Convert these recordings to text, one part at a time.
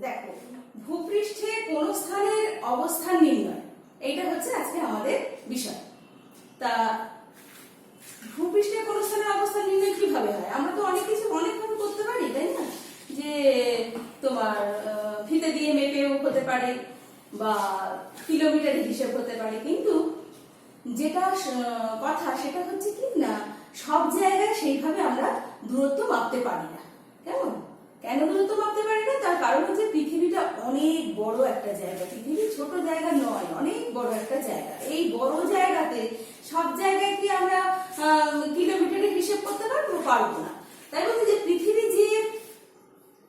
দেখো, ভূপৃষ্ঠে কোন স্থানের অবস্থান নির্ণয়, এইটা হচ্ছে আজকে আমাদের বিষয়। তা ভূপৃষ্ঠে কোন স্থানের অবস্থান নির্ণয় কিভাবে হয়? আমরা তো অনেক কিছু অনেকভাবে করতে পারি, তাই না? যে তোমার ফিতে দিয়ে মেপেও হতে পারে বা কিলোমিটারে হিসেব হতে পারে, কিন্তু যেটা কথা সেটা হচ্ছে কি না, সব জায়গায় সেইভাবে আমরা দূরত্ব মাপতে পারি না। কেমন? কেন দূরত্ব মাপতে পারি না? তার কারণ হচ্ছে পৃথিবীটা অনেক বড় একটা জায়গা। পৃথিবী ছোট জায়গা নয়, অনেক বড় একটা জায়গা। এই বড় জায়গাতে সব জায়গায় কি আমরা কিলোমিটারে হিসেব করতে পারবো না। তাই বলতে যে পৃথিবী যে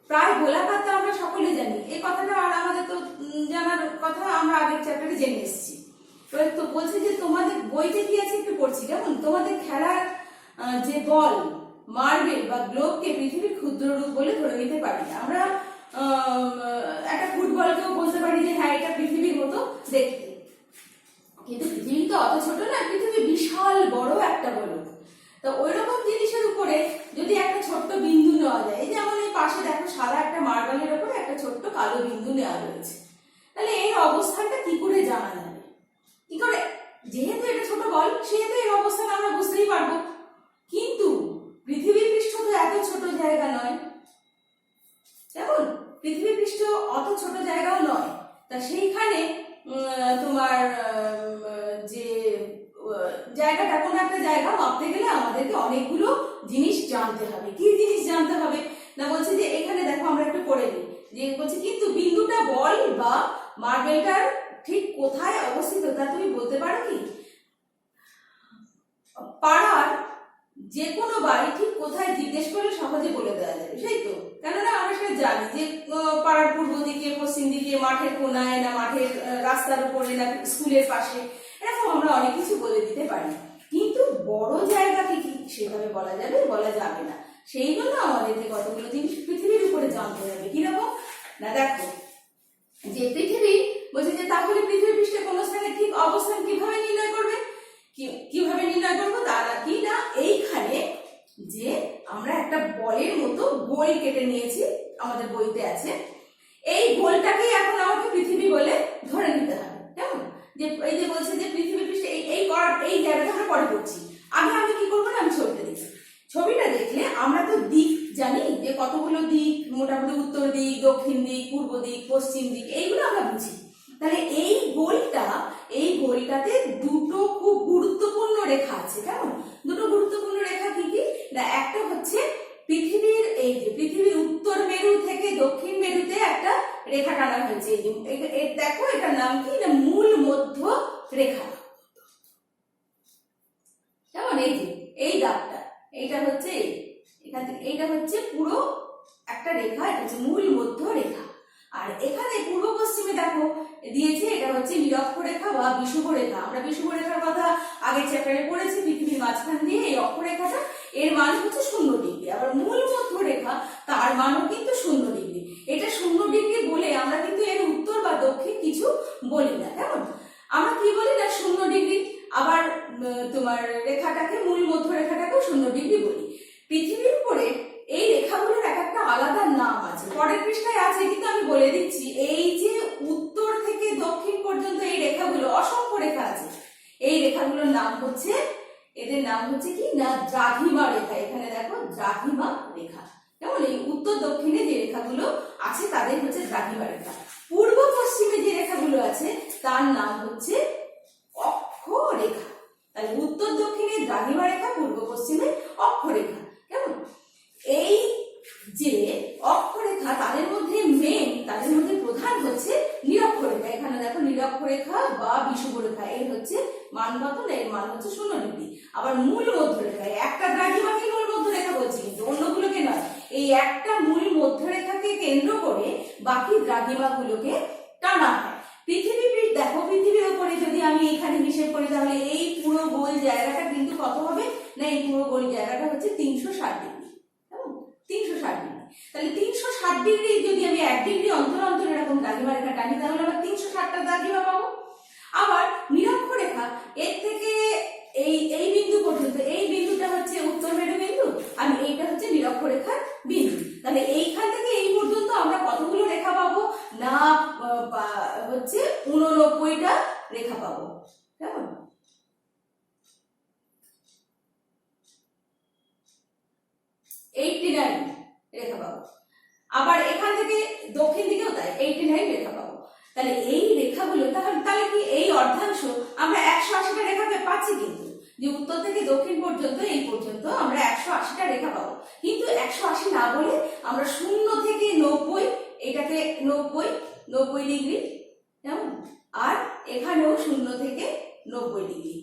প্রায় গোলাকার, তা আমরা সকলে জানি। এই কথাটা আর আমাদের তো জানার কথা, আমরা আগের চ্যাপ্টারে জেনে এসেছি। তো বলছে যে তোমাদের বইতে কি আছে একটু পড়ছি, কেমন? তোমাদের খেলার যে বল, মার্বেল বা গ্লোবকে পৃথিবীর ক্ষুদ্র রূপ বলে ধরে নিতে পারি না। আমরা একটা ফুটবলকেও বলতে পারি যে হ্যাঁ, এটা পৃথিবীর মতো দেখতে, কিন্তু পৃথিবী তো অত ছোট না, পৃথিবী বিশাল বড় একটা গোলক। তো ওই রকম জিনিসের উপরে যদি একটা ছোট্ট বিন্দু নেওয়া যায়, যেমন এই পাশে দেখো সাদা একটা মার্বেলের উপরে একটা ছোট্ট কালো বিন্দু নেওয়া রয়েছে, তাহলে এর অবস্থানটা কি করে জানা যাবে? কি করে? যেহেতু এটা ছোট বল, সেহেতু এর অবস্থান আমরা বুঝতেই পারবো। কিন্তু পৃথিবী পৃষ্ঠ তো এত ছোট জায়গা নয়, কেমন? পৃথিবী পৃষ্ঠ অত ছোট জায়গাও নয়। তা সেইখানে তোমার যে জায়গাটা, কোন একটা জায়গা মাপতে গেলে আমাদেরকে অনেকগুলো জিনিস জানতে হবে। কি জিনিস জানতে হবে না, বলছে যে এখানে দেখো, আমরা একটু পড়ে নিই যে বলছে কিন্তু বিন্দুটা বল বা মার্বেলটার ঠিক কোথায় অবস্থিত তা তুমি বলতে পারো কি? পাড়ার যে কোনো বাড়ি ঠিক কোথায় জিজ্ঞেস করলে সহজে বলে দেওয়া যাবে, সেই তো? কেননা আমরা সেটা জানি যে পাড়ার পূর্ব দিকে, পশ্চিম দিকে, মাঠের কোনায়, না মাঠের রাস্তার উপরে, না স্কুলের পাশে, এরকম আমরা অনেক কিছু বলে দিতে পারি। কিন্তু বড় জায়গাকে কি সেভাবে বলা যাবে? বলা যাবে না। সেই জন্য আমাদেরকে কতগুলো জিনিস পৃথিবীর উপরে জানতে হবে। কিরকম না, দেখো যে পৃথিবী বলছে যে তাহলে পৃথিবী পৃষ্ঠে কোন স্থানে ঠিক অবস্থান কিভাবে নির্ণয় করবে? কিভাবে নির্ণয় করবো? তারা কি না, এইখানে যে আমরা একটা বলের মতো গোল কেটে নিয়েছি, আমাদের বইতে আছে, এই গোলটাকেই এখন আমাকে পৃথিবী বলে ধরে নিতে হবে। কেমন? যে এই যে বলছে যে পৃথিবী পৃষ্ঠে এই জায়গাটা আমরা পরে করছি, আগে আমি কি করবো না, আমি ছবিটা দেখছি। ছবিটা দেখলে আমরা তো দিক জানি, যে কতগুলো দিক, মোটামুটি উত্তর দিক, দক্ষিণ দিক, পূর্ব দিক, পশ্চিম দিক, এইগুলো আমরা বুঝি। তাহলে এই গোলটাতে দুটো খুব গুরুত্বপূর্ণ রেখা আছে। কেমন? দুটো গুরুত্বপূর্ণ রেখা কি কি না, একটা হচ্ছে পৃথিবীর এই যে পৃথিবীর উত্তর মেরু থেকে দক্ষিণ মেরুতে একটা রেখা টানা হয়েছে। দেখো, এটার নাম কি না, মূল মধ্য রেখা। কেমন? এই যে এই দাগটা, এইটা হচ্ছে এখান থেকে, এইটা হচ্ছে পুরো একটা রেখা, এটা হচ্ছে মূল মধ্য রেখা। আর এখানে পূর্ব পশ্চিমে দেখো দিয়েছে, এটা হচ্ছে নিরক্ষরেখা বা বিষুবরেখা। আমরা বিষুবরেখার কথা আগের চ্যাপ্টারে পড়েছি। পৃথিবীর মাঝখান দিয়ে এই অক্ষরেখাটা, এর মান হচ্ছে 0 ডিগ্রি। আবার মূল মধ্য রেখা, তার মানও কিন্তু 0 ডিগ্রি। এটা 0 ডিগ্রি বলে আমরা কিন্তু এর উত্তর বা দক্ষিণ কিছু বলি না। কেমন? আমরা কি বলি না, 0 ডিগ্রি। আবার তোমার রেখাটাকে, মূল মধ্য রেখাটাকেও 0 ডিগ্রি বলি। পৃথিবীর উপরে এই রেখাগুলোর এক একটা আলাদা নাম আছে, পরের পৃষ্ঠায় আছে, কিন্তু আমি বলে দিচ্ছি। এই যে উত্তর থেকে দক্ষিণ পর্যন্ত এই রেখাগুলো, অসংখ্য রেখা আছে, এই রেখাগুলোর নাম হচ্ছে, এদের নাম হচ্ছে কি না, দ্রাঘিমা রেখা। এখানে দেখো দ্রাঘিমা রেখা। কেমন? এই উত্তর দক্ষিণে যে রেখাগুলো আছে তাদের হচ্ছে দ্রাঘিমা রেখা। পূর্ব পশ্চিমে যে রেখাগুলো আছে তার নাম হচ্ছে অক্ষরেখা। তাহলে উত্তর দক্ষিণে দ্রাঘিমা রেখা, পূর্ব পশ্চিমে অক্ষরেখা। কেমন? এই যে অক্ষরেখা, তাদের মধ্যে প্রধান হচ্ছে নিরক্ষরেখা। এখানে দেখো নিরক্ষরেখা বা বিষুবরেখা, এর হচ্ছে মান কত না, এর মান হচ্ছে 0 ডিগ্রি। আবার মূল মধ্যরেখা, একটা দ্রাঘিমাকে মূল মধ্যরেখা বলছি, কিন্তু অন্যগুলোকে নয়। এই একটা মূল মধ্যরেখাকে কেন্দ্র করে বাকি দ্রাঘিমাগুলোকে টানা হয়। দেখো, পৃথিবীর উপরে যদি আমি এখানে হিসেব করি, তাহলে এই পুরো গোল জায়গাটা কিন্তু কত হবে না, এই পুরো গোল জায়গাটা হচ্ছে 360 ডিগ্রি। 360 ডিগ্রি। তাহলে 360 ডিগ্রি যদি আমি 1 ডিগ্রি অন্তর অন্তর এরকম দ্রাঘিমা রেখা টানি, তাহলে আমরা 360টা দ্রাঘিমা পাবো। আবার নিরক্ষরেখা, এর থেকে এই বিন্দু পর্যন্ত, এই বিন্দুটা হচ্ছে উত্তর মেরু বিন্দু, আর এইটা হচ্ছে নিরক্ষরেখার বিন্দু। তাহলে এইখান থেকে এই পর্যন্ত আমরা কতগুলো রেখা পাবো পাবো, কেমন? রেখা পাবো। আবার এখান থেকে দক্ষিণ দিকেও তাই 89 রেখা পাবো। তাহলে এই রেখাগুলো তাহলে কি এই অর্ধাংশ আমরা 180টা রেখাকে পাচ্ছি, কিন্তু যে উত্তর থেকে দক্ষিণ পর্যন্ত এই পর্যন্ত আমরা 180টা রেখা পাবো। কিন্তু 180 না বলে আমরা 0 থেকে 90, এটাকে 90 ডিগ্রি, কেমন? আর এখানেও 0 থেকে 90 ডিগ্রি,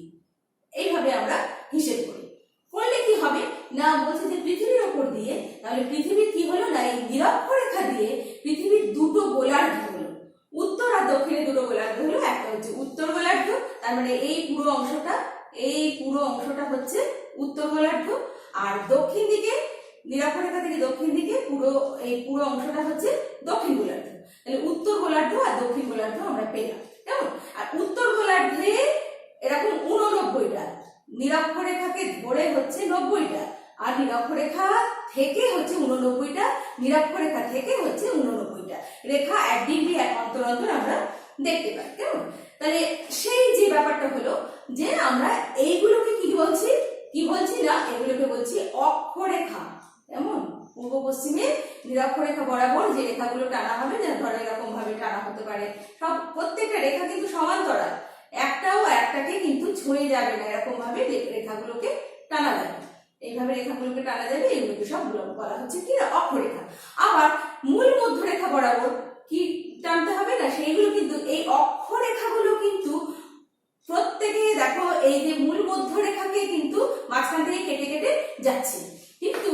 এইভাবে আমরা হিসেব করি। করলে কি হবে না, বলছে যে পৃথিবীর ওপর দিয়ে, তাহলে পৃথিবীর কি হলো না, এই নিরক্ষরেখা দিয়ে পৃথিবীর দুটো গোলার্ধ হলো, উত্তর আর দক্ষিণে দুটো গোলার্ধ হলো। একটা হচ্ছে উত্তর গোলার্ধ, তার মানে এই পুরো অংশটা হচ্ছে উত্তর গোলার্ধ, আর দক্ষিণ দিকে নিরক্ষরেখা থেকে দক্ষিণ দিকে পুরো অংশটা হচ্ছে দক্ষিণ গোলার্ধ। তাহলে উত্তর গোলার্ধ আর দক্ষিণ গোলার্ধ আমরা পেলাম, কেমন? আর উত্তর গোলার্ধে এরকম 89টা, নিরক্ষরেখাকে ধরে হচ্ছে 90টা, আর নিরক্ষরেখা থেকে হচ্ছে 89টা, নিরক্ষরেখা থেকে হচ্ছে 89টা রেখা 1 ডিগ্রি অন্তর অন্তর আমরা দেখতে পাই, কেমন? তাহলে সেই যে ব্যাপারটা হলো যে আমরা এইগুলোকে কি বলছি না, এগুলোকে বলছি অক্ষরেখা, কেমন? পূর্ব পশ্চিমে নিরক্ষরেখা বরাবর যে রেখাগুলো টানা হবে, ধরো এরকম ভাবে টানা হতে পারে, প্রত্যেকটা রেখা কিন্তু সমান্তরাল, একটাও একটাকে কিন্তু ছুঁয়ে যাবে না, এরকম ভাবে রেখাগুলোকে টানা যাবে, এইভাবে রেখাগুলোকে টানা যাবে, এইগুলোকে সব বলা হচ্ছে কি অক্ষরেখা। আবার মূল মধ্যরেখা বরাবর কি টানতে হবে না, সেইগুলো কিন্তু এই অক্ষরেখাগুলো কিন্তু প্রত্যেকে দেখো এই যে মূল মধ্যরেখাকে কিন্তু মাঝখান থেকে কেটে কেটে যাচ্ছে, কিন্তু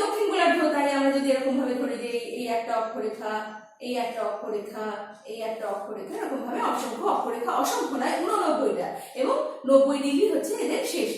দক্ষিণ গোলার্ধ তাই আমরা যদি এরকম ভাবে ধরে যে এই একটা অক্ষরেখা, এই একটা অক্ষরেখা, এই একটা অক্ষরেখা, এরকম ভাবে অসংখ্য অক্ষরেখা, অসংখ্য নয় 89টা, এবং 90 ডিগ্রি হচ্ছে এদের শেষ,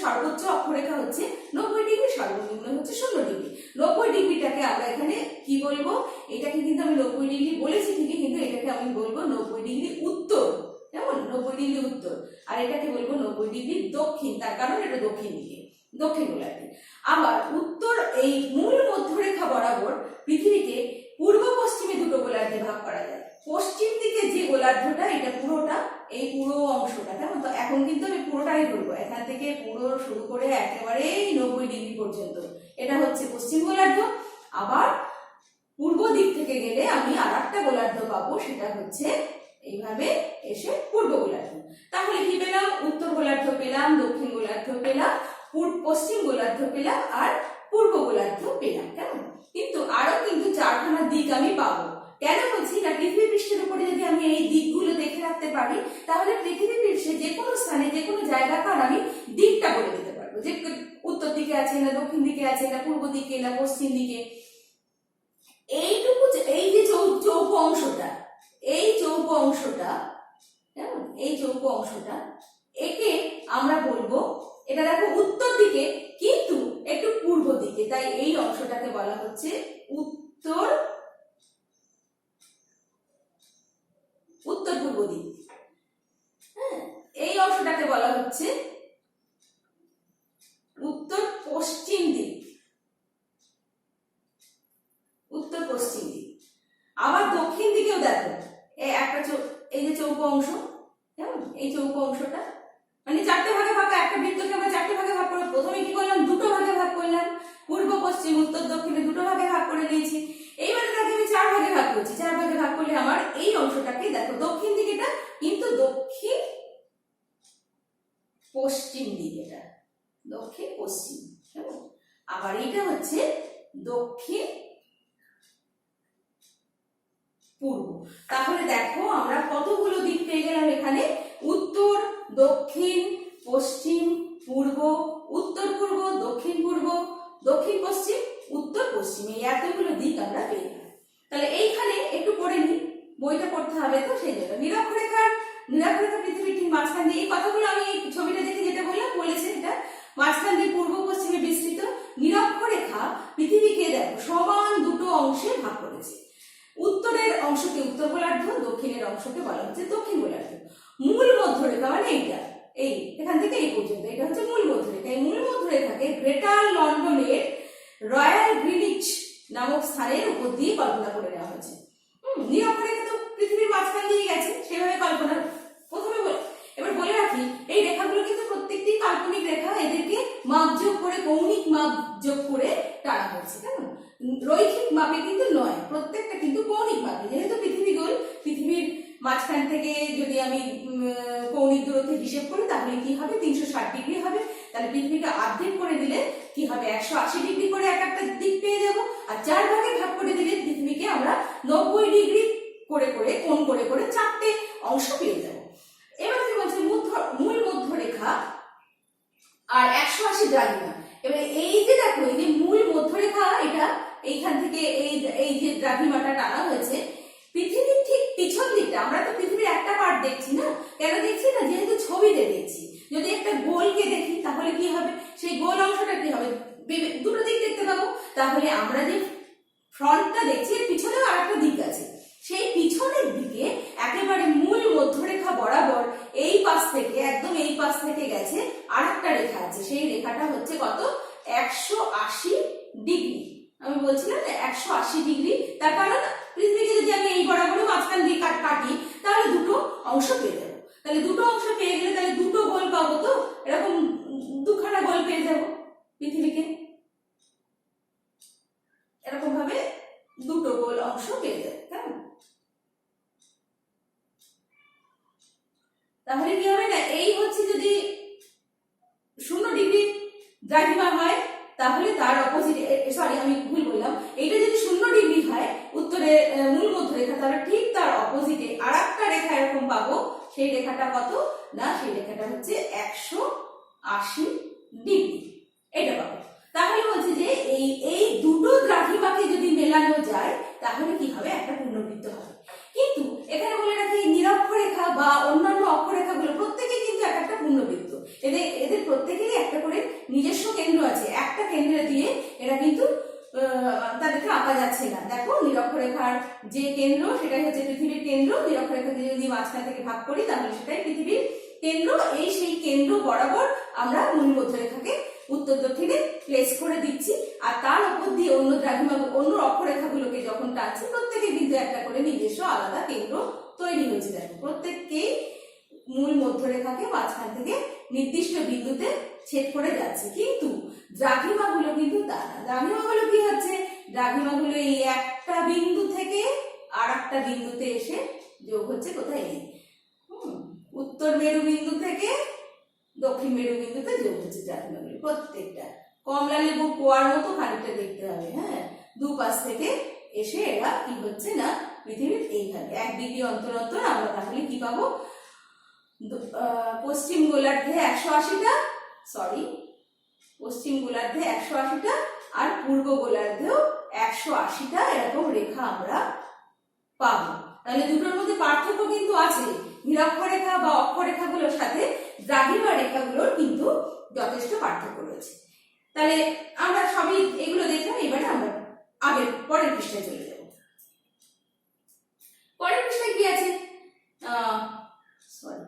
সর্বোচ্চ অক্ষরেখা হচ্ছে 90 ডিগ্রি, সর্বনিম্ন হচ্ছে 0 ডিগ্রি। 90 ডিগ্রিটাকে আমরা এখানে কি বলবো, এটাকে কিন্তু আমি 90 ডিগ্রি বলেছি ঠিকই, কিন্তু এটাকে আমি বলবো 90 ডিগ্রি উত্তর, কেমন? 90 ডিগ্রি উত্তর, আর এটাকে বলবো 90 ডিগ্রি দক্ষিণ, তার কারণ এটা দক্ষিণ দিকে, দক্ষিণ গোলার্ধে। আবার উত্তর এই মূল মধ্যরেখা বরাবর পৃথিবীকে পূর্ব পশ্চিমে দুটো গোলার্ধে ভাগ করা যায়। পশ্চিম দিকে যে গোলার্ধটা, এটা পুরোটা, এই পুরো অংশটা, কেমন? তো এখন কিন্তু আমি পুরোটাই ধরবো, এখান থেকে পুরো শুরু করে একেবারে 90 ডিগ্রি পর্যন্ত, এটা হচ্ছে পশ্চিম গোলার্ধ। আবার পূর্ব দিক থেকে গেলে আমি আর একটা গোলার্ধ পাবো, সেটা হচ্ছে এইভাবে এসে পূর্ব গোলার্ধ। তাহলে কি পেলাম? উত্তর গোলার্ধ পেলাম, দক্ষিণ গোলার্ধ পেলাম, পশ্চিম গোলার্ধ পেলাম, আর পূর্ব গোলার্ধ পেলাম, কেমন? কিন্তু আরো কিন্তু 4খানা দিক আমি পাবো। কেন বলছি না, পৃথিবী পৃষ্ঠের উপরে যদি আমি এই দিকগুলো দেখে রাখতে পারি, তাহলে পৃথিবী পৃষ্ঠে যে কোনো স্থানে যে কোনো জায়গাকার আমি দিকটা বলে দিতে পারবো, যে উত্তর দিকে আছে না দক্ষিণ দিকে আছে না পূর্ব দিকে না পশ্চিম দিকে। এইটুকু, এই যে চৌকো অংশটা, এই চৌকো অংশটা, কেমন? এই চৌকো অংশটা, একে আমরা বলবো, এটা দেখো উত্তর দিকে কিন্তু একটু পূর্ব দিকে, তাই এই অংশটাকে বলা হচ্ছে উত্তর পূর্ব দিক। হ্যাঁ, এই অংশটাকে বলা হচ্ছে উত্তর পশ্চিম দিক, উত্তর পশ্চিম দিক। আবার দক্ষিণ দিকেও দেখো এই যে চৌকো অংশ, কেমন? এই চৌকো অংশটা মানে 4টে ভাগে ভাগ, একটা বৃত্তকে আমরা 4টে ভাগে ভাগ করে, প্রথমে কি করলাম, দুটো ভাগে ভাগ করলাম, পূর্ব পশ্চিম উত্তর দক্ষিণে দুটো ভাগে ভাগ করে নিয়েছি। এইবারে তাকে আমি 4 ভাগে ভাগ করছি, 4 ভাগে ভাগ করলে আমার এই অংশটাকে দেখো দক্ষিণ দিকেটা কিন্তু দক্ষিণ পশ্চিম দিক, এটা দক্ষিণ পশ্চিম, কেমন? আবার এটা হচ্ছে দক্ষিণ পূর্ব। তাহলে দেখো আমরা কতগুলো দিক পেয়ে গেলাম এখানে, উত্তর, দক্ষিণ, পশ্চিম, পূর্ব, উত্তর পূর্ব, দক্ষিণ পূর্ব, দক্ষিণ পশ্চিম, উত্তর পশ্চিম, এই এতগুলো দিক আমরা পেয়ে গেলাম। তাহলে এইখানে একটু পড়ে নিই, বইটা পড়তে হবে তো সেই জন্য। নিরক্ষরেখা পৃথিবীর ঠিক মাঝখান দিয়ে, এই কথাগুলো আমি ছবিটা দেখে যেটা বলেছে এটা মাঝখান দিয়ে পূর্ব পশ্চিমে বিস্তৃত। নিরক্ষরেখা পৃথিবীকে দেখো সমান দুটো অংশে ভাগ করেছে, উত্তরের অংশকে উত্তর গোলার্ধ, দক্ষিণের অংশকে বলা হচ্ছে দক্ষিণ গোলার্ধ। মূল মধ্যরেখা মানে এইটা, এই এখান থেকে এই পর্যন্ত, এটা হচ্ছে মূল মধ্যরেখা। এই মূল মধ্যরেখাকে গ্রেটার লন্ডনের রয়্যাল গ্রিনিচ নামক স্থানের উপর দিয়ে কল্পনা করে নেওয়া হয়েছে। নিরক্ষরেখা তো পৃথিবীর মাঝখান দিয়ে গেছে, সেভাবে কল্পনা, প্রথমে কৌণিক মাপ যোগ করে টানা হয়েছে, কেমন? রৈখিক মাপে কিন্তু নয়, প্রত্যেকটা কিন্তু কৌণিক মাপে। যেহেতু পৃথিবী গোল, পৃথিবীর মাঝখান থেকে যদি আমি কৌণিক দূরত্ব হিসেব করি তাহলে কি হবে, 360 ডিগ্রি হবে। তাহলে পৃথিবীকে অর্ধেক করে দিলে কি হবে, 180 ডিগ্রি করে এক একটা দিক পেয়ে যাব। আর 4 ভাগে ভাগ করে দিলে পৃথিবীকে আমরা 90 ডিগ্রি করে করে কোণ করে করে 4টে অংশ পেয়ে যাব। এবার কি বলছে, মূল মধ্যরেখা আর 180 দ্রাঘিমা। এবার এই যে দেখো, এই যে মূল মধ্যরেখা, এটা এইখান থেকে এই যে দ্রাঘিমাটা টানা হয়েছে, পৃথিবীর ঠিক পিছন দিকটা, আমরা তো পৃথিবীর একটা পার্ট দেখছি না, কেন দেখছি না, যেহেতু ছবিতে দেখছি। যদি একটা গোলকে দেখি তাহলে কি হবে, সেই গোল অংশটা কি হবে, দুটো দিক দেখতে পাবো। তাহলে আমরা যে ফ্রন্টটা দেখছি, এর পিছনেও আর একটা দিক আছে, সেই পিছনের দিকে একেবারে মূল মধ্যরেখা বরাবর এই পাশ থেকে, একদম এই পাশ থেকে গেছে আর একটা রেখা আছে, সেই রেখাটা হচ্ছে কত, 180 ডিগ্রি। আমি বলছিলাম না 180 ডিগ্রি, তার কারণ পৃথিবীকে যদি আমি এই বরাবরই মাঝখান দিয়ে কাটি তাহলে দুটো অংশ পেয়ে যাবো। তাহলে দুটো অংশ পেয়ে গেলে তাহলে দুটো গোল পাবো, তো এরকম দুখানা গোল পেয়ে যাবো পৃথিবীকে, এরকম ভাবে দুটো গোল অংশ পেয়ে যাবে, কেমন? তাহলে কি হবে না, এই হচ্ছে যদি 0 ডিগ্রি দ্রাঘিমা হয় তাহলে তার অপোজিট, সরি আমি ভুল বললাম, এইটা যদি 0 ডিগ্রি হয় উত্তরে মূল মধ্যরেখা, তাহলে ঠিক তার অপোজিটে আর একটা রেখা এরকম পাবো। সেই রেখাটা কত না, সেই রেখাটা হচ্ছে 180 ডিগ্রি, এটা পাবো। তাহলে বলছে যে এই দুটো দ্রাঘিমাকে যদি মেলানো যায় তাহলে কি হবে, একটা পূর্ণবৃত্ত হবে। কিন্তু এখানে বলে রাখি, নিরক্ষরেখা বা অন্যান্য অক্ষরেখাগুলো প্রত্যেকে কিন্তু এক একটা পূর্ণবৃত্ত, এদের প্রত্যেকেরই একটা করে নিজস্ব কেন্দ্র আছে। একটা কেন্দ্রে দিয়ে এরা কিন্তু তাদেরকে আঁকা যাচ্ছে না। দেখো, নিরক্ষরেখার যে কেন্দ্র সেটাই হচ্ছে পৃথিবীর কেন্দ্র। নিরক্ষরেখাকে যদি মাঝখান থেকে ভাগ করি তাহলে সেটাই পৃথিবীর কেন্দ্র। সেই কেন্দ্র বরাবর আমরা মূল মধ্যরেখাকে উত্তর দক্ষিণে প্লেস করে দিচ্ছি, আর তার উপর দিয়ে অন্য দ্রাঘিমা, অন্য অক্ষরেখাগুলোকে যখন টানছি প্রত্যেকে কিন্তু একটা করে নিজস্ব আলাদা কেন্দ্র তৈরি হয়েছে। দেখো, প্রত্যেককেই মূল মধ্যরেখাকে মাঝখান থেকে নির্দিষ্ট বিন্দুতে ছেদ করে যাচ্ছে, কিন্তু দ্রাঘিমাগুলো কিন্তু তা না। দ্রাঘিমাগুলো কি হচ্ছে, দ্রাঘিমাগুলো এই একটা বিন্দু থেকে আর একটা বিন্দুতে এসে যোগ হচ্ছে, কোথায়, এই উত্তর মেরু বিন্দু থেকে দক্ষিণ মেরু বিন্দুতে যোগ হচ্ছে দ্রাঘিমাগুলো প্রত্যেকটা। কমলা লেবু কোয়ার মতো খানিকটা দেখতে হবে, হ্যাঁ, দুপাশ থেকে এসে এরা কি হচ্ছে না, পৃথিবীর এইভাবে 1 ডিগ্রি অন্তর অন্তর আমরা তাহলে কি পাবো, পশ্চিম গোলার্ধে 180টা, সরি পশ্চিম গোলার্ধে 180টা আর পূর্ব গোলার্ধেও 180টা এরকম রেখা আমরা পাবো। তাহলে দুটোর মধ্যে পার্থক্য কিন্তু আছে, নিরক্ষরেখা বা অক্ষরেখাগুলোর সাথে দ্রাঘিমা রেখাগুলোর কিন্তু যথেষ্ট পার্থক্য রয়েছে। তাহলে আমরা সবই এগুলো দেখলাম, এবারে আমরা আগের পরের পৃষ্ঠায় চলে যাব। পরের পৃষ্ঠায় কি আছে, সরি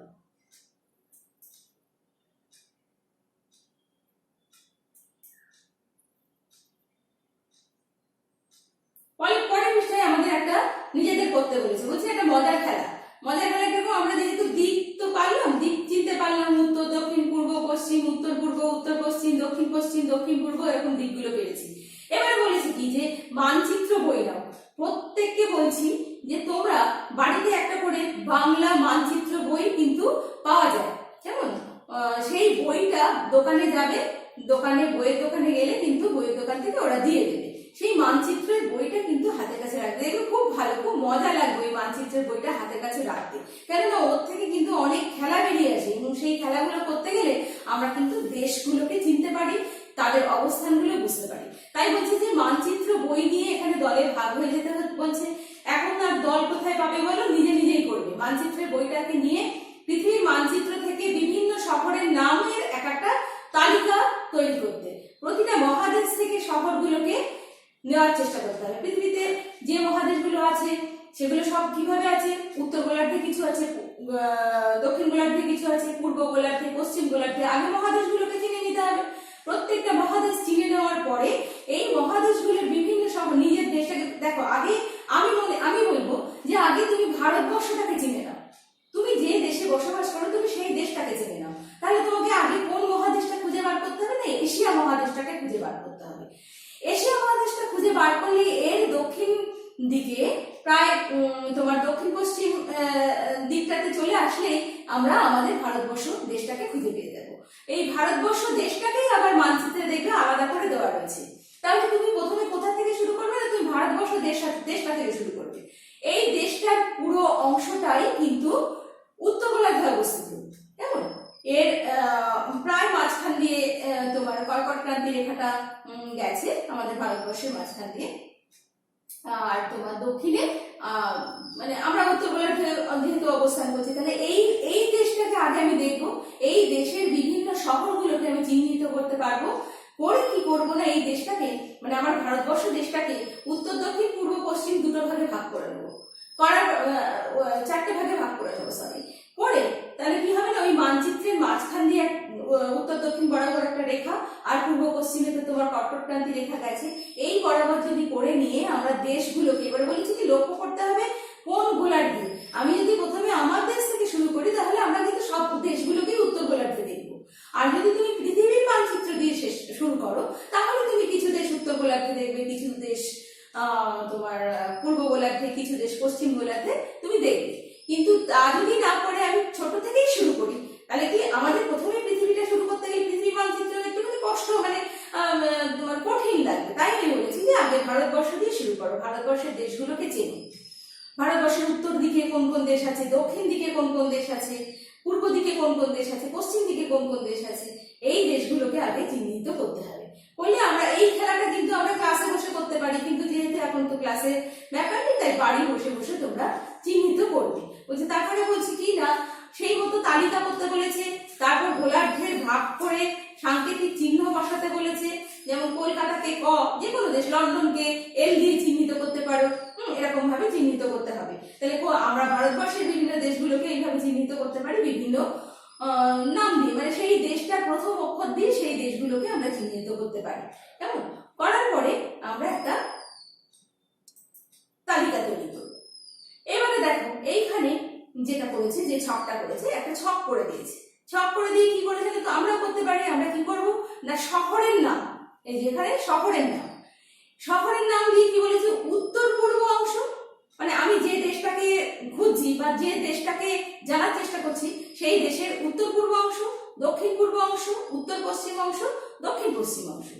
পরের পৃষ্ঠায় আমাদের একটা নিজেদের করতে বলেছে, বলছে একটা মজার খেলা। মজার খেলা দেখো, আমরা যেহেতু দিক তো পারলাম, দিক চিনতে পারলাম, উত্তর দক্ষিণ পূর্ব পশ্চিম, উত্তর পূর্ব উত্তর পশ্চিম, দক্ষিণ পশ্চিম দক্ষিণ পূর্ব, এরকম দিকগুলো পেরেছি। এবারে বলেছি কি, যে মানচিত্র বই নাও। প্রত্যেককে বলছি যে তোমরা বাড়িতে একটা করে বাংলা মানচিত্র বই কিন্তু পাওয়া যায়, কেমন? সেই বইটা দোকানে যাবে, বইয়ের দোকানে গেলে কিন্তু বইয়ের দোকান থেকে ওরা দিয়ে দেবে। সেই মানচিত্রের বইটা কিন্তু হাতের কাছে রাখতে, দেখবে খুব ভালো, খুব মজা লাগবে ওই মানচিত্রের বইটা হাতের কাছে রাখতে, কেননা ওর থেকে কিন্তু অনেক খেলা বেরিয়ে আসে, এবং সেই খেলাগুলো করতে গেলে আমরা কিন্তু দেশগুলোকে চিনতে পারি, তাদের অবস্থানগুলো বুঝতে পারি। তাই বলছে যে মানচিত্র বই নিয়ে এখানে দলে ভাগ হয়ে যেতে বলছে। এখন আর দল কোথায় পাবে বলো, নিজে নিজেই করবে। মানচিত্রের বইটাকে নিয়ে পৃথিবীর মানচিত্র থেকে বিভিন্ন শহরের নামের এক একটা তালিকা তৈরি করতে, প্রতিটা মহাদেশ থেকে শহরগুলোকে নেওয়ার চেষ্টা করতে হবে। পৃথিবীতে যে মহাদেশগুলো আছে সেগুলো সব কিভাবে আছে, উত্তর গোলার্ধে কিছু আছে, দক্ষিণ গোলার্ধে কিছু আছে, পূর্ব গোলার্ধে, পশ্চিম গোলার্ধে। আগে মহাদেশগুলোকে চিনে নিতে হবে। প্রত্যেকটা মহাদেশ চিনে নেওয়ার পরে এই মহাদেশগুলোর বিভিন্ন শহর, নিজের দেশটাকে দেখো, আগে আমি বলবো যে আগে তুমি ভারতবর্ষটাকে চিনে নাও। তুমি যে দেশে বসবাস করো তুমি সেই দেশটাকে চিনে নাও। তাহলে তোমাকে আগে কোন মহাদেশটা খুঁজে বার করতে হবে না, এশিয়া মহাদেশটাকে তাহলে এর দক্ষিণ দিকে প্রায় তোমার দক্ষিণ পশ্চিম দিকটাতে চলে আসলে আমরা আমাদের ভারতবর্ষ দেশটাকে খুঁজে পেয়ে যাবো। এই ভারতবর্ষ দেশটাকেই আবার মানচিত্রে দেখবে আলাদা করে দেওয়া রয়েছে। তাহলে তুমি প্রথমে কোথা থেকে শুরু করবে না, তুমি ভারতবর্ষ দেশটা থেকে শুরু করবে। এই দেশটার পুরো অংশটাই কিন্তু উত্তর গোলার্ধে অবস্থিত। কেমন, এর প্রায় মাঝখান দিয়ে তোমার কর্কট ক্রান্তি রেখাটা গেছে আমাদের ভারতবর্ষের মাঝখান দিয়ে। আর তোমার দক্ষিণে মানে আমরা উত্তর গোলার্ধে যেহেতু অবস্থান করছি, তাহলে এই দেশটাকে আগে আমি দেখবো। এই দেশের বিভিন্ন শহরগুলোকে আমি চিহ্নিত করতে পারবো। পরে কি করবো না, এই দেশটাকে মানে আমার ভারতবর্ষ দেশটাকে উত্তর দক্ষিণ পূর্ব পশ্চিম দুটো ভাগে ভাগ করে নেবো, চারটে ভাগে ভাগ করে নেবো সরি। পরে তাহলে কি হবে না, ওই মানচিত্রের মাঝখান দিয়ে উত্তর দক্ষিণ বরাবর একটা রেখা, আর পূর্ব পশ্চিমে তো তোমার কর্কট ক্রান্তি রেখা গেছে। এই বরাবর যদি করে নিয়ে আমরা দেশগুলোকে এবার বলেছি কি লক্ষ্য করতে হবে কোন গোলার্ধে। আমি যদি প্রথমে আমার দেশ থেকে শুরু করি তাহলে আমরা কিন্তু সব দেশগুলোকেই উত্তর গোলার্ধে দেখবো। আর যদি তুমি পৃথিবীর মানচিত্র দিয়ে শুরু করো তাহলে তুমি কিছু দেশ উত্তর গোলার্ধে দেখবে, কিছু দেশ তোমার পূর্ব গোলার্ধে, কিছু দেশ পশ্চিম গোলার্ধে তুমি দেখবে। কিন্তু তা যদি না করে আমি ছোট থেকেই শুরু করি তাহলে কি আমাদের প্রথমে পৃথিবীটা শুরু করতে গেলে পৃথিবীর মানচিত্র একটুখানি কষ্ট মানে তোমার কঠিন লাগবে। তাই আমি বলেছি যে আগে ভারতবর্ষ দিয়ে শুরু করো, ভারতবর্ষের দেশগুলোকে চেনো। ভারতবর্ষের উত্তর দিকে কোন কোন দেশ আছে, দক্ষিণ দিকে কোন কোন দেশ আছে, পূর্ব দিকে কোন কোন দেশ আছে, পশ্চিম দিকে কোন কোন দেশ আছে, এই দেশগুলোকে আগে চিহ্নিত করতে হবে। বললে আমরা এই খেলাটা কিন্তু আমরা ক্লাসে বসে করতে পারি, কিন্তু যেহেতু এখন তো ক্লাসে ব্যাপার নেই তাই বাড়ি বসে বসে তোমরা চিহ্নিত করবে। বলছে তারপরে বলছি কি না সেই মতো তালিকা করতে বলেছে, তারপর গোলার্ধের ভাগ করে সাংকেতিক চিহ্ন বসাতে বলেছে। যেমন কলকাতাকে ক, যে কোনো দেশ লন্ডনকে এল দিয়ে চিহ্নিত করতে পারো, এরকম ভাবে চিহ্নিত করতে হবে। তাহলে আমরা ভারতবর্ষের বিভিন্ন দেশগুলোকে এইভাবে চিহ্নিত করতে পারি বিভিন্ন নাম দিয়ে, মানে সেই দেশটার প্রথম অক্ষর দিয়ে সেই দেশগুলোকে আমরা চিহ্নিত করতে পারি। কেমন, করার পরে আমরা একটা তালিকা তৈরি করব। এবারে দেখো এইখানে যেটা করেছে, যে ছকটা করেছে, একটা ছক করে দিয়েছে। ছক করে দিয়ে কি করেছে তো আমরা করতে পারি, আমরা কি করব না শহরের নাম, এই যেখানে শহরের নাম দিয়ে কি বলেছে উত্তর পূর্ব অংশ, মানে আমি যে দেশটাকে খুঁজছি বা যে দেশটাকে জানার চেষ্টা করছি সেই দেশের উত্তর পূর্ব অংশ, দক্ষিণ পূর্ব অংশ, উত্তর পশ্চিম অংশ, দক্ষিণ পশ্চিম অংশ।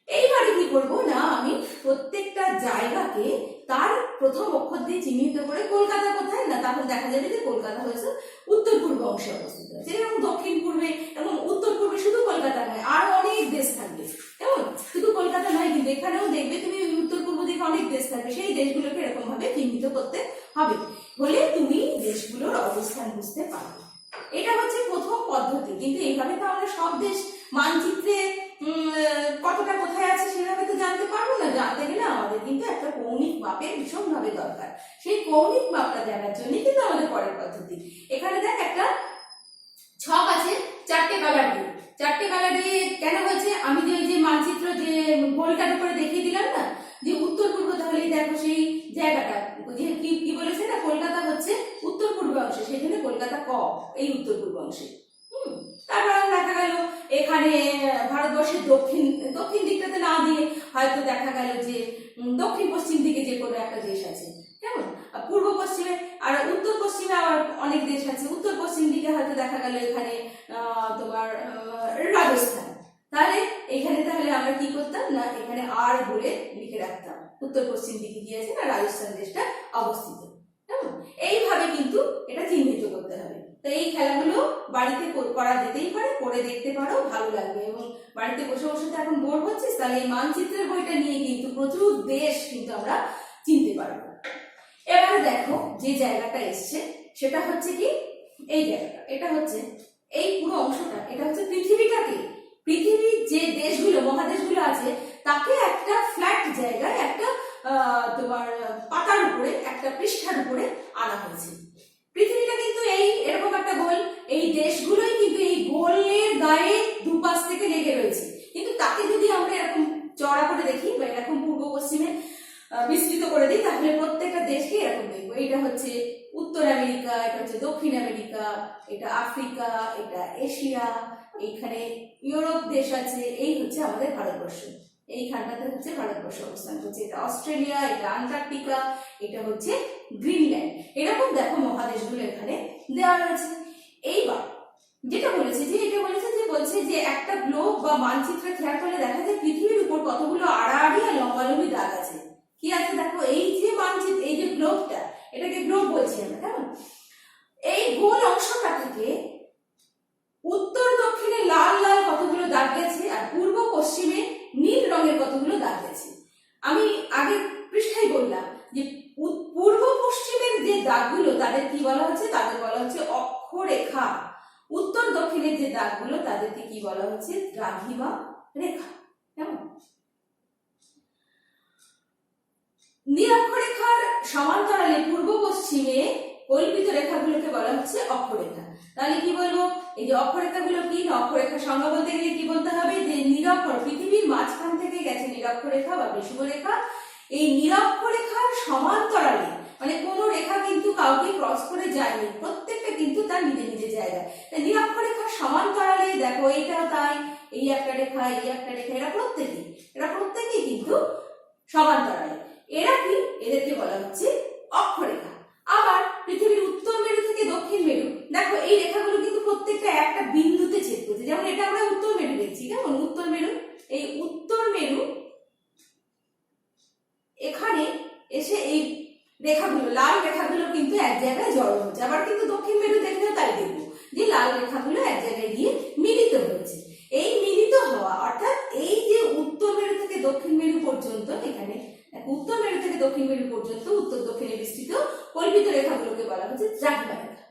এইবারে কি করব না আমি প্রত্যেকটা জায়গাকে তার প্রথম অক্ষর দিয়ে চিহ্নিত করে, কলকাতা কোথায় না তখন দেখা যাবে যে কলকাতা হয়েছে উত্তর পূর্ব অংশে অবস্থিত আছে। যেরকম দক্ষিণ পূর্বে এবং উত্তর পূর্বে শুধু কলকাতা নয় আর অনেক দেশ থাকবে। কেমন, শুধু কলকাতা নয় কিন্তু এখানেও দেখবে তুমি উত্তর পূর্ব দিকে অনেক দেশ থাকবে, সেই দেশগুলোকে এরকম ভাবে চিহ্নিত করতে হবে, হলে তুমি দেশগুলোর অবস্থান বুঝতে পারবে। এটা হচ্ছে প্রথম পদ্ধতি। কিন্তু এইভাবে তো আমরা সব দেশ মানচিত্রে কতটা কোথায় আছে সেভাবে তো জানতে পারবো না। জানতে গেলে আমাদের কিন্তু একটা কৌণিক মাপের ভীষণভাবে দরকার। সেই কৌণিক মাপটা জানার জন্য কিন্তু আমাদের পরের পদ্ধতি। এখানে দেখ একটা ছক আছে, চারটে কালার দিয়ে কেন হয়েছে, আমি যে মানচিত্র যে গোলটার উপরে দেখিয়ে দিলাম না যে উত্তর পূর্ব, তাহলে দেখো সেই জায়গাটা কি বলেছে না কলকাতা হচ্ছে উত্তর পূর্ব অংশে, সেই জন্য কলকাতা ক এই উত্তর পূর্ব অংশে। তারপর দেখা গেল এখানে ভারতবর্ষের দক্ষিণ দিকটাতে না দিয়ে হয়তো দেখা গেল যে দক্ষিণ পশ্চিম দিকে যে কোনো একটা দেশ আছে। কেমন, পূর্ব পশ্চিমে আর উত্তর পশ্চিমে আবার অনেক দেশ আছে। উত্তর পশ্চিম দিকে হয়তো দেখা গেল এখানে তোমার রাজস্থান। তাহলে এখানে তাহলে আমরা কি করতাম না এখানে আর বলে লিখে রাখতাম উত্তর পশ্চিম দিকে কি আছে না রাজস্থান দেশটা অবস্থিত। এইভাবে কিন্তু এটা চিহ্নিত করতে হবে। তো এই খেলাগুলো বাড়িতে করা যেতেই পারে, করে দেখতে পারো, ভালো লাগবে। এবং বাড়িতে বসে বসে তো এখন বোর হচ্ছিস, তাহলে এই মানচিত্রের বইটা নিয়ে কিন্তু প্রচুর দেশ কিন্তু আমরা চিনতে পারবো। এবারে দেখো যে জায়গাটা এসছে সেটা হচ্ছে কি এই জায়গাটা, এটা হচ্ছে এই পুরো অংশটা, এটা হচ্ছে পৃথিবীর যে দেশগুলো মহাদেশগুলো আছে তাকে একটা ফ্ল্যাট জায়গায় একটা তোমার পাতার উপরে একটা পৃষ্ঠার উপরে আনা হয়েছে। পৃথিবীটা কিন্তু এরকম একটা গোল, এই দেশগুলোই কিন্তু এই গোলের গায়ে দুপাশ থেকে লেগে রয়েছে। কিন্তু তাকে যদি আমরা এরকম চড়া করে দেখি বা এরকম পূর্ব পশ্চিমে বিস্তৃত করে দিই তাহলে প্রত্যেকটা দেশকে এরকম দেখবো। এটা হচ্ছে উত্তর আমেরিকা, এটা হচ্ছে দক্ষিণ আমেরিকা, এটা আফ্রিকা, এটা এশিয়া, এইখানে ইউরোপ দেশ আছে, এই হচ্ছে আমাদের ভারতবর্ষ। এইখানটাতে হচ্ছে ভারতবর্ষ অবস্থান করছে। এটা অস্ট্রেলিয়া, এটা আন্টার্কটিকা, এটা হচ্ছে গ্রিনল্যান্ড। এরকম দেখো মহাদেশগুলো এখানে দেওয়া রয়েছে। এইবার যেটা বলেছে যে বলছে যে একটা গ্লোব বা মানচিত্র খেয়াল করলে দেখা যায় পৃথিবীর উপর কতগুলো আড়াআড়ি আর লম্বালম্বি দাগ আছে। কি আছে দেখো, এই যে মানচিত্র, এই যে গ্লোবটা, এটাকে গ্লোব বলছি আমরা, কেমন এই গোল অংশটা থেকে উত্তর দক্ষিণে লাল লাল কতগুলো দাগ গেছে আর পূর্ব পশ্চিমে নীল রঙের কতগুলো দাগ গেছে। আমি আগের পৃষ্ঠায় বললাম যে পূর্ব পশ্চিমের যে দাগগুলো তাদের কি বলা হচ্ছে, তাদের বলা হচ্ছে অক্ষরেখা। উত্তর দক্ষিণের যে দাগগুলো তাদেরকে কি বলা হচ্ছে, দ্রাঘিমা রেখা। কেমন নিরক্ষরেখার সমান্তরালে পূর্ব পশ্চিমে কল্পিত রেখাগুলোকে বলা হচ্ছে অক্ষরেখা। তাহলে কি বলবো, এই যে অক্ষরেখাগুলো কি, অক্ষরেখার সংজ্ঞা বলতে গেলে কি বলতে হবে, যে নিরক্ষর, পৃথিবীর মাঝখান থেকে গেছে নিরক্ষরেখা বা বিষুবরেখা। এই নিরক্ষরেখার সমান্তরালে, মানে কোনো রেখা কিন্তু কাউকে ক্রস করে যায়নি, প্রত্যেকটা কিন্তু তার নিজের নিজের জায়গায়। নিরক্ষরেখার সমান্তরালে দেখো, এইটাও তাই, এই একটা রেখা, এই একটা রেখা, এরা প্রত্যেকেই কিন্তু সমান্তরালে। এরা কি, এদেরকে বলা হচ্ছে অক্ষরেখা। আবার পৃথিবীর উত্তর মেরু থেকে দক্ষিণ মেরু, দেখো এই রেখাগুলো কিন্তু প্রত্যেকটা একটা বিন্দুতে ছেদ করছে। যেমন এটা আমরা উত্তর মেরু দেখছি, কেমন উত্তর মেরু, এই উত্তর মেরু এখানে এসে এই রেখাগুলো, লাল রেখাগুলো কিন্তু এক জায়গায় জড়ো হচ্ছে। আবার কিন্তু দক্ষিণ মেরু দেখলেও তাই দেখবো যে লাল রেখাগুলো এক জায়গায় গিয়ে মিলিত হয়েছে। এই মিলিত হওয়া, অর্থাৎ এই যে উত্তর মেরু থেকে দক্ষিণ মেরু পর্যন্ত, এখানে উত্তর মেরু থেকে দক্ষিণ মেরু পর্যন্ত উত্তর দক্ষিণে বিস্তৃত কল্পিত রেখাগুলোকে বলা হচ্ছে দ্রাঘিমা রেখা।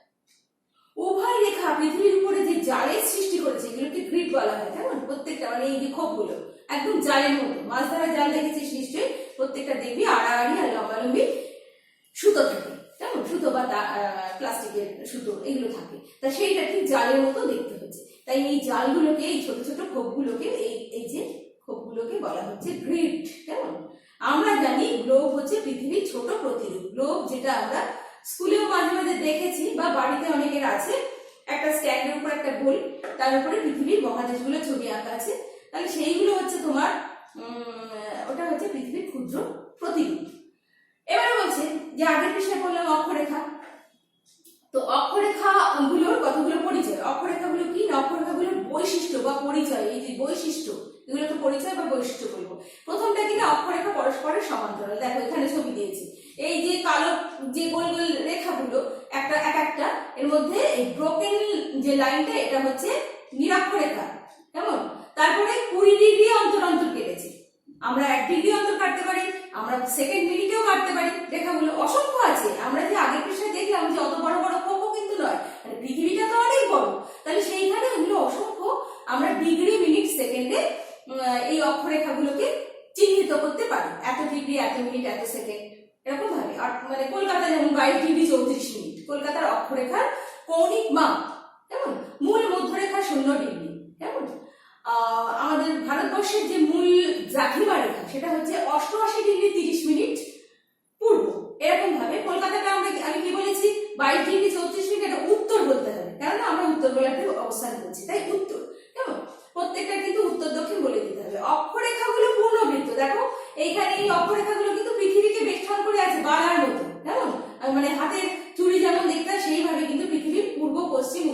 উভয় রেখা পৃথিবীর উপরে যে জালের সৃষ্টি করেছে, এগুলোকে গ্রিড বলা হয়। কেমন প্রত্যেকটা, মানে এই যে খোপগুলো একদম জালের মতো, মাছ ধরা জাল দেখেছিস নিশ্চয়ই, প্রত্যেকটা দেখবি আড়াআড়ি আর লম্বালম্বি সুতো থাকে, কেমন সুতো বা প্লাস্টিকের সুতো এগুলো থাকে, তা সেইটা ঠিক জালের মতো দেখতে হচ্ছে। তাই এই জালগুলোকে, এই ছোট ছোট খোপগুলোকে, এই যে খোপগুলোকে বলা হচ্ছে গ্রিড। কেমন আমরা জানি গ্লোব হচ্ছে পৃথিবীর ছোট প্রতিরূপ। গ্লোব যেটা আমরা স্কুলেও মাঝে মাঝে দেখেছি বা বাড়িতে অনেকের আছে, একটা স্ট্যান্ডের উপর একটা গোল, তার উপরে পৃথিবীর মহাদেশগুলো ছবি আঁকা আছে। তাহলে সেইগুলো হচ্ছে তোমার ওটা হচ্ছে পৃথিবীর ক্ষুদ্র প্রতিরূপ। এবারে বলছে যে আগের বিষয়ে বললাম অক্ষরেখা, তো অক্ষরেখা গুলোর কতগুলো পরিচয়। অক্ষরেখাগুলো কি, অক্ষরেখাগুলোর বৈশিষ্ট্য বা পরিচয়, এই যে বৈশিষ্ট্য, এগুলোকে পরিচয় বা বৈশিষ্ট্য বলবো। প্রথমটা কিনা অক্ষরেখা পরস্পরের সমান্তরাল। দেখো এখানে ছবি দিয়েছি, এই যে কালো যে গোল গোল রেখাগুলো একটা এর মধ্যে এই ব্রোকেন যে লাইনটা, এটা হচ্ছে নিরক্ষরেখা। কেমন, তারপরে 20 ডিগ্রি অন্তর অন্তর কেটেছে। আমরা 1 ডিগ্রি অন্তর কাটতে পারি, আমরা সেকেন্ড মিনিটেও কাটতে পারি। রেখাগুলো অসংখ্য আছে। আমরা যে আগের পৃষ্ঠায় দেখলাম যে অত বড় বড় খোপও কিন্তু নয়, মানে পৃথিবীটা তো অনেক বড়, তাহলে সেইখানে ওগুলো অসংখ্য আমরা ডিগ্রি মিনিট সেকেন্ডে এই অক্ষরেখাগুলোকে চিহ্নিত করতে পারি। এত ডিগ্রি, এত মিনিট, এত সেকেন্ড, এরকম ভাবে। মানে কলকাতা যেমন 22 ডিগ্রি 34 মিনিট, কলকাতার অক্ষরেখার কৌণিক মাপ। কেমন মূল মধ্যরেখা 0 ডিগ্রি। কেমন আমাদের ভারতবর্ষের যে মূল দ্রাঘিমা রেখা, সেটা হচ্ছে 88 ডিগ্রি 30 মিনিট পূর্ব। এরকম ভাবে কলকাতাটা আমি কি বলেছি, 22 ডিগ্রি 34 মিনিট, এটা উত্তর বলতে হবে, কারণ আমরা উত্তর গোলার্ধে অবস্থান করছি, তাই উত্তর। কেমন প্রত্যেকটা কিন্তু উত্তর দক্ষিণ বলে দিতে হবে। অক্ষরেখাগুলো পূর্ণবৃত্ত। দেখো এইখানে এই অক্ষরেখাগুলো কিন্তু পৃথিবীকে বেষ্টন করে আছে বালার মতো। কেমন মানে হাতের চুড়ি যেমন দেখতে হয়, সেইভাবে কিন্তু পৃথিবীর পূর্ব পশ্চিম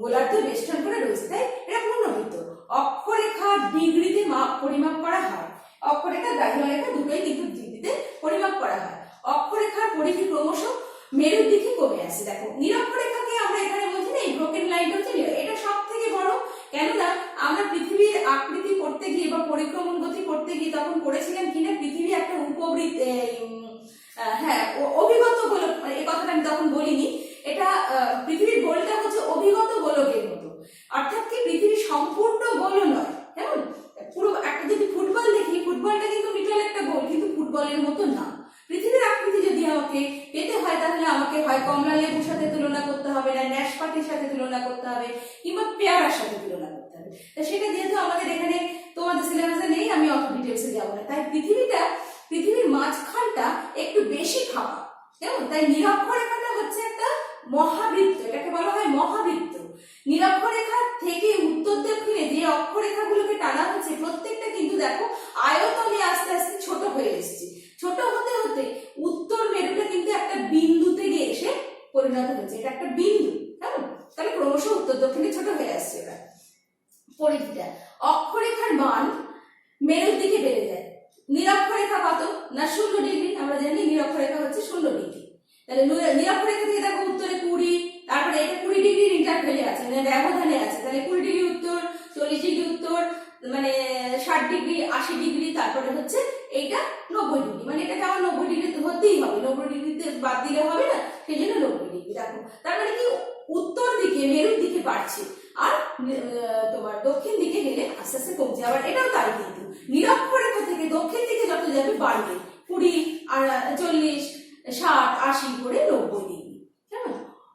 গোলার্ধ বেষ্টন করে রয়েছে, তাই এটা পূর্ণবৃত্ত। অক্ষরেখা ডিগ্রিতে পরিমাপ করা হয়। অক্ষরেখা, দ্রাঘিমা রেখা দুটোই কিন্তু ডিগ্রিতে পরিমাপ করা হয়। অক্ষরেখার পরিধি ক্রমশ মেরুর দিকে কমে আসছে। দেখো নিরক্ষরেখাকে আমরা এখানে বলছি না, এই ব্রোকেন লাইনটা হচ্ছে এটা সব থেকে বড়। কেননা আমরা পৃথিবীর আকৃতি করতে গিয়ে বা পরিক্রমণ গতি করতে গিয়ে তখন করেছিলাম কিনা, পৃথিবী একটা উপবৃত্ত, অভিগত গোলক, এই কথাটা আমি তখন বলিনি। এটা পৃথিবীর গোলটা হচ্ছে অভিগত গোলকের মতো, অর্থাৎ কি পৃথিবী সম্পূর্ণ গোলও নয়। কেমন পুরো একটা যদি ফুটবল দেখি, ফুটবলটা কিন্তু বিশাল একটা গোল, কিন্তু ফুটবলের মতো না। পৃথিবীর আকৃতি যদি আমাকে পেতে হয়, তাহলে আমাকে হয় কমলা লেবুর সাথে তুলনা করতে হবে, না ন্যাশপাতির সাথে তুলনা করতে হবে, কিংবা পেয়ারার সাথে তুলনা করতে হবে। তা সেটা যেহেতু আমাদের এখানে তোমাদের সিলেবাসে নেই, আমি অত ডিটেলসে যাবো না। তাই পৃথিবীর মাঝখানটা একটু বেশি খাওয়া। কেমন, তাই নিরক্ষরেখাটা হচ্ছে একটা মহাবৃত্ত, এটাকে বলা হয় মহাবৃত্ত। নিরক্ষরেখা থেকে উত্তর দক্ষিণে যে অক্ষরেখাগুলোকে টানা হচ্ছে প্রত্যেকটা কিন্তু দেখো আয়তনে আস্তে আস্তে ছোট হয়ে এসছে। ছোট হতে হতে উত্তর মেরুটা কিন্তু একটা বিন্দুতে গিয়ে এসে পরিণত হচ্ছে। এটা একটা বিন্দু, কেমন? তাহলে ক্রমশ উত্তর দক্ষিণে ছোট হয়ে আসছে। এবার পরিধিটা, অক্ষরেখার মান মেরুর দিকে বেড়ে যায়। নিরক্ষরেখা কত না 0 ডিগ্রি, আমরা জানি নিরক্ষরেখা হচ্ছে 0 ডিগ্রি। তাহলে নিরক্ষরেখা থেকে দেখো উত্তরে 20, তারপরে এটা 20 ডিগ্রির ইন্টারভ্যালে আছে, মানে ব্যবধানে আছে। তাহলে 20 ডিগ্রি উত্তর, 40 ডিগ্রি উত্তর, মানে 60 ডিগ্রি, 80 ডিগ্রি, তারপরে হচ্ছে এইটা 90 ডিগ্রি। মানে এটাকে আমার 90 ডিগ্রি হতেই হবে, 90 ডিগ্রিতে বাদ দিলে হবে না, সেই জন্য 90 ডিগ্রি। দেখো তার মানে কি উত্তর দিকে মেরুর দিকে বাড়ছে, আর তোমার দক্ষিণ দিকে গেলে আস্তে আস্তে কমছে। আবার এটাও তাই, কিন্তু নিরক্ষরেখা থেকে দক্ষিণ দিকে যত যাবে বাড়বে, 20 আর 40, 60, 80 করে 90 ডিগ্রি। কেমন?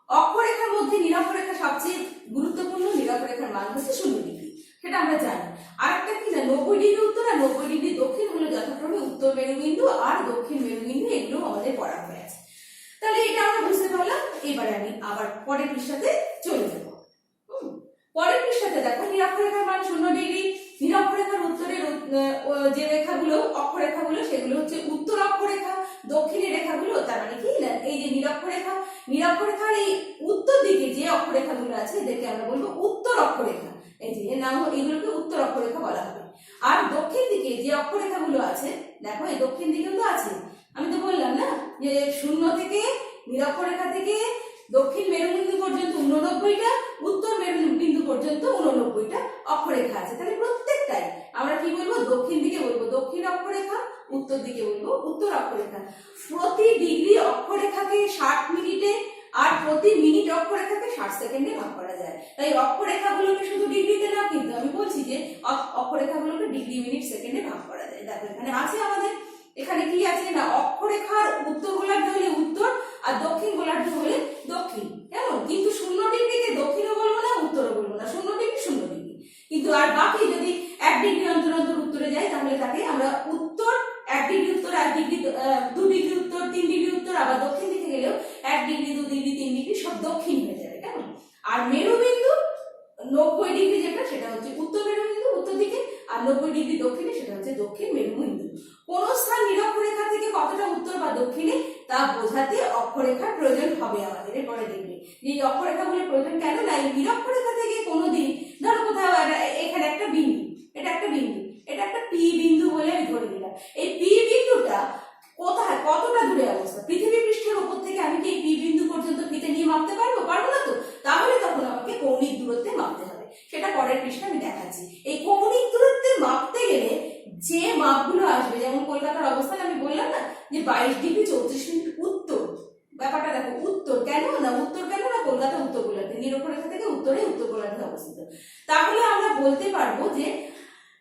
অক্ষরেখার মধ্যে নিরক্ষরেখা সবচেয়ে গুরুত্বপূর্ণ, নিরক্ষরেখার মান হচ্ছে 0 ডিগ্রি, সেটা আমরা জানি। আর একটা কি না, 90 ডিগ্রি উত্তর আর 90 ডিগ্রি দক্ষিণ হলো যথাক্রমে উত্তর মেরুবিন্দু আর দক্ষিণ মেরুবিন্দু, এগুলো আমাদের পড়া হয়ে আছে। তাহলে এটা আমরা বুঝতে পারলাম। এবারে আমি আবার পরের পৃষ্ঠাতে চলে যাব। পরের পৃষ্ঠাতে দেখো নিরক্ষরেখার মান 0 ডিগ্রি। নিরক্ষরেখার উত্তরের যে রেখাগুলো অক্ষরেখাগুলো সেগুলো হচ্ছে উত্তর অক্ষরেখা, দক্ষিণের রেখাগুলো তার মানে কি না এই যে নিরক্ষরেখা, নিরক্ষরেখার এই উত্তর দিকে যে অক্ষরেখাগুলো আছে এদেরকে আমরা বলবো উত্তর অক্ষরেখা। এই যে এর নাম, এইগুলোকে উত্তর অক্ষরেখা বলা হবে। আর দক্ষিণ দিকে যে অক্ষরেখাগুলো আছে, দেখো এই দক্ষিণ দিকেও তো আছে, আমি তো বললাম না যে 0 থেকে নিরক্ষরেখা থেকে দক্ষিণ মেরুবিন্দু পর্যন্ত 89টা, উত্তর মেরুবিন্দু পর্যন্ত 89টা অক্ষরেখা আছে। তাহলে প্রত্যেকটাই আমরা কি বলবো, দক্ষিণ দিকে বলবো দক্ষিণ অক্ষরেখা, উত্তর দিকে বলবো উত্তর অক্ষরেখা। প্রতি ডিগ্রি অক্ষরেখাকে 60 মিনিটে আর প্রতি মিনিট অক্ষরেখাকে 60 সেকেন্ডে ভাগ করা যায়। তাই অক্ষরেখাগুলোকে শুধু ডিগ্রিতে না, কিন্তু আমি বলছি যে অক্ষরেখাগুলোকে ডিগ্রি, মিনিট, সেকেন্ডে ভাগ করা যায়। দেখো এখানে আছে আমাদের, এখানে কি আছে না অক্ষরেখার উত্তর গোলার্ধ হলে উত্তর আর দক্ষিণ গোলার্ধ হলে দক্ষিণ। কেমন? কিন্তু 0 ডিগ্রিকে দক্ষিণও বলবো না, উত্তরও বলবো না, 0 ডিগ্রি 0 ডিগ্রি। কিন্তু আর বাকি যদি 1 ডিগ্রি অন্তর অন্তর উত্তরে যায়, তাহলে তাকে আমরা উত্তর 1 ডিগ্রি উত্তর, 1 ডিগ্রি 2 ডিগ্রি উত্তর, 3 ডিগ্রি উত্তর। আবার দক্ষিণ দিকে গেলেও 1 ডিগ্রি 2 ডিগ্রি 3 ডিগ্রি সব দক্ষিণ হয়ে যাবে। কেমন? আর মেরুবিন্দু 90 ডিগ্রি যেটা, সেটা হচ্ছে উত্তর মেরুবিন্দু উত্তর দিকে, আর 90 ডিগ্রি দক্ষিণে, সেটা হচ্ছে দক্ষিণ মেরুবিন্দু। কোন স্থান নিরক্ষরেখা থেকে কতটা উত্তর বা দক্ষিণে তা বোঝাতে অক্ষরেখার প্রয়োজন হবে আমাদের। এরপরে দেখবে যে এই অক্ষরেখাগুলোর প্রয়োজন কেন, না এই নিরক্ষরেখা থেকে কোনোদিন ধরো কোথাও এখানে একটা বিন্দু, এটা একটা বিন্দু, এটা একটা পি বিন্দু বলে আমি ধরে নিলাম। এই পি বিন্দুটা কোথায়, কতটা দূরে অবস্থা, পৃথিবী পৃষ্ঠের উপর থেকে আমি কি এই পি বিন্দু পর্যন্ত ফিতে নিয়ে মাপতে পারবো? পারবো না তো। তাহলে তখন আমাকে কৌণিক দূরত্বে মাপতে হবে, সেটা পরের পৃষ্ঠা আমি দেখাচ্ছি। এই কৌণিক দূরত্বে মাপতে গেলে যে মাপগুলো আসবে, যেমন কলকাতার অবস্থান আমি বললাম না যে 22 ডিগ্রি 34 মিনিট উত্তর, ব্যাপারটা দেখো উত্তর কেন না, উত্তর কেন না কলকাতা উত্তর গোলার্ধে, নিরক্ষরেখা থেকে উত্তরে উত্তর গোলার্ধে অবস্থিত। তাহলে আমরা বলতে পারবো যে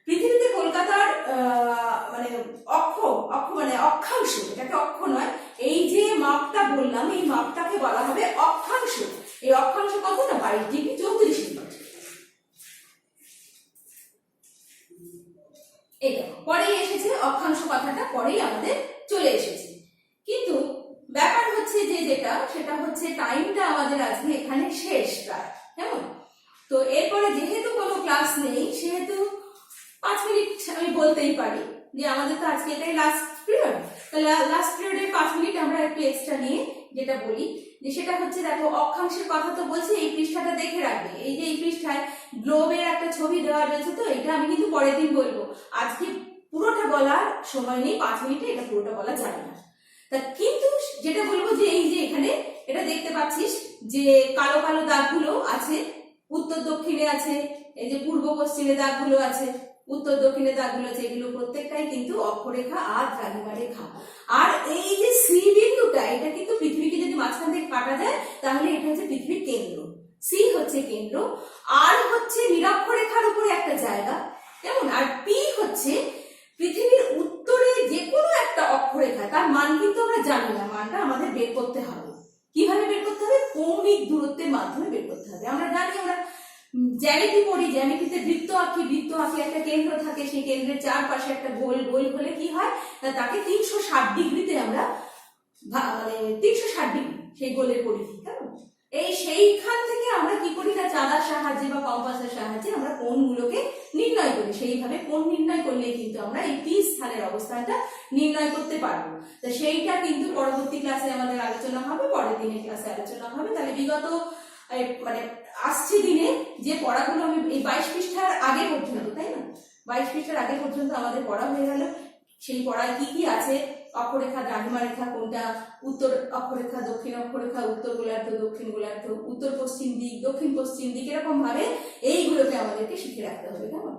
পৃথিবীতে কলকাতার মানে অক্ষ মানে অক্ষাংশ, এটাকে অক্ষ নয়, এই যে মাপটা বললাম এই মাপটাকে বলা হবে অক্ষাংশ। এই অক্ষাংশ কত না 22 ডিগ্রি 34 মিনিট। এই দেখো পরেই এসেছে অক্ষাংশ কথাটা, পরেই আমাদের চলে এসেছে। কিন্তু ব্যাপার হচ্ছে যে যেটা, সেটা হচ্ছে টাইমটা আমাদের আজকে এখানে শেষ প্রায়। কেমন? তো এরপরে যেহেতু কোনো ক্লাস নেই, সেহেতু 5 মিনিট আমি বলতেই পারি যে আমাদের তো আজকে এটাই লাস্ট পিরিয়ড। তাহলে লাস্ট পিরিয়ডের 5 মিনিট আমরা একটু এক্সট্রা নিয়ে যেটা বলি, যে সেটা হচ্ছে দেখো অক্ষাংশের কথা তো বলছি, এই পৃষ্ঠাটা দেখে রাখবে। এই যে এই পৃষ্ঠায় গ্লোবের একটা ছবি দেওয়া রয়েছে, তো এটা আমি কিন্তু পরের দিন বলবো, আজকে পুরোটা বলার সময় নেই, 5 মিনিটে এটা পুরোটা বলা যাবে না। তা কিন্তু যেটা বলবো যে এই যে এখানে এটা দেখতে পাচ্ছিস যে কালো কালো দাগগুলো আছে, উত্তর দক্ষিণে আছে, এই যে পূর্ব পশ্চিমে দাগগুলো আছে, উত্তর দক্ষিণে দাগগুলো আছে, এগুলো প্রত্যেকটাই কিন্তু অক্ষরেখা আর দ্রাঘিমা রেখা। আর এই যে সি বিন্দুটা, এটা কিন্তু পৃথিবীকে যদি মাঝখান থেকে কাটা যায়, তাহলে এটা হচ্ছে পৃথিবীর কেন্দ্র। সি হচ্ছে কেন্দ্র, আর হচ্ছে নিরক্ষরেখার উপরে একটা জায়গা, কেমন? আর পি হচ্ছে পৃথিবীর উত্তরে যে কোনো একটা অক্ষরেখা, তার মান কিন্তু আমরা জানি না, মানটা আমাদের বের করতে হবে। কিভাবে বের করতে হবে? কৌণিক দূরত্বের মাধ্যমে বের করতে হবে। আমরা জানি, আমরা জ্যামিতি পড়ি, জ্যামিতিতে বৃত্ত আঁকি, বৃত্ত আঁকি একটা কেন্দ্র থাকে, সেই কেন্দ্রের চারপাশে একটা গোল, গোল হলে কি হয় না তাকে 360 ডিগ্রিতে আমরা মানে 360 ডিগ্রি সেই গোলের পরিধি। কেমন? এই সেইখান থেকে আমরা কি করি না চাঁদার সাহায্যে বা কম্পাসের সাহায্যে আমরা কোণগুলোকে কোণ নির্ণয় করলেই কিন্তু আমরা এই পি স্থানের অবস্থানটা নির্ণয় করতে পারবো। তো সেইটা কিন্তু পরবর্তী ক্লাসে আমাদের আলোচনা হবে, পরের দিনের ক্লাসে আলোচনা হবে। তাহলে বিগত মানে আসছে দিনে যে পড়াগুলো আমি এই 22 পৃষ্ঠার আগে পর্যন্ত, তাই না, 22 পৃষ্ঠার আগে পর্যন্ত আমাদের পড়া হয়ে গেল। সেই পড়ায় কি কি আছে, অক্ষরেখা, দ্রাঘিমা রেখা কোনটা, উত্তর অক্ষরেখা, দক্ষিণ অক্ষরেখা, উত্তর গোলার্ধ, দক্ষিণ গোলার্ধ, উত্তর পশ্চিম দিক, দক্ষিণ পশ্চিম দিক, এরকম ভাবে এইগুলোকে আমাদেরকে শিখে রাখতে হবে, কেমন।